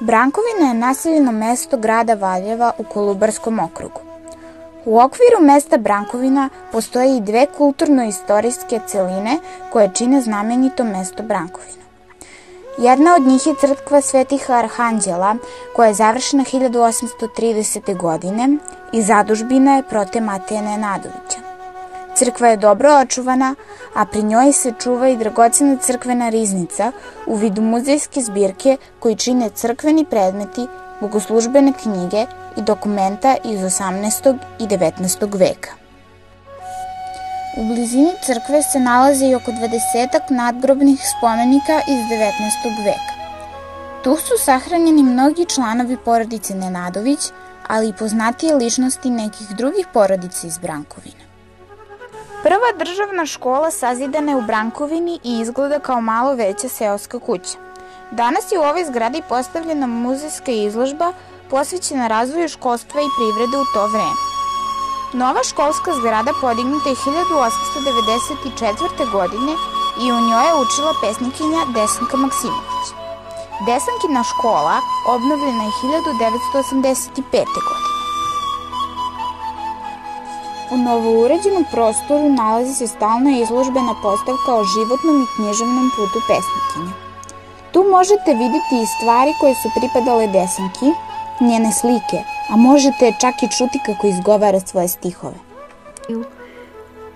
Brankovina je naseljeno mesto grada Valjeva u Kolubarskom okrugu. U okviru mesta Brankovina postoje i dve kulturno-istorijske celine koje čine znamenito mesto Brankovina. Jedna od njih je crkva Svetih Arhanđela, koja je završena 1830. godine i zadužbina je prote Mateje Nenadovića. Crkva je dobro očuvana, a pri njoj se čuva i dragocena crkvena riznica u vidu muzejske zbirke koji čine crkveni predmeti, bogoslužbene knjige i dokumenta iz 18. i 19. veka. U blizini crkve se nalaze i oko 20 nadgrobnih spomenika iz 19. veka. Tu su sahranjeni mnogi članovi porodice Nenadović, ali i poznatije ličnosti nekih drugih porodica iz Brankovina. Prva državna škola sazidana je u Brankovini i izgleda kao malo veća seoska kuća. Danas je u ovoj zgradi postavljena muzejska izložba posvećena razvoju školstva i privrede u to vreme. Nova školska zgrada podignuta je 1894. godine i u njoj je učila pesnikinja Desanka Maksimović. Desankina škola obnovljena je 1985. godine. U novouređenom prostoru nalazi se stalna izložbena postavka o životnom i književnom putu pesnikinje. Tu možete videti i stvari koje su pripadale Desanki, njene slike, a možete čak i čuti kako izgovara svoje stihove.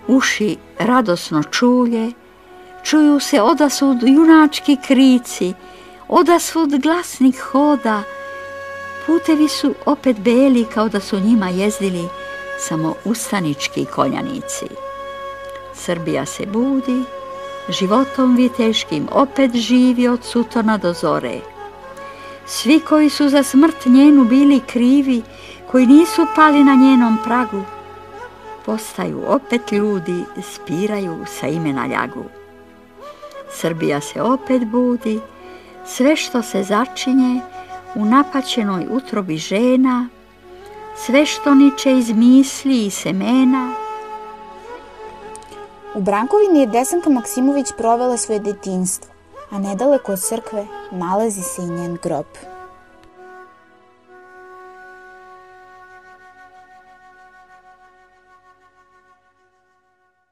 Uši radosno čulje, čuju se odasvud junački krici, odasvud glasnik hoda, putevi su opet beli kao da su njima jezdili samo ustanički konjanici. Srbija se budi, životom viteškim opet živi od sutona do zore. Svi koji su za smrt njenu bili krivi, koji nisu pali na njenom pragu, postaju opet ljudi, spiraju sa imena ljagu. Srbija se opet budi, sve što se začinje u napaćenoj utrobi žena, sve što niče iz misli i semena. U Brankovini je Desanka Maksimović provela svoje detinjstvo, a nedaleko od crkve nalazi se i njen grob.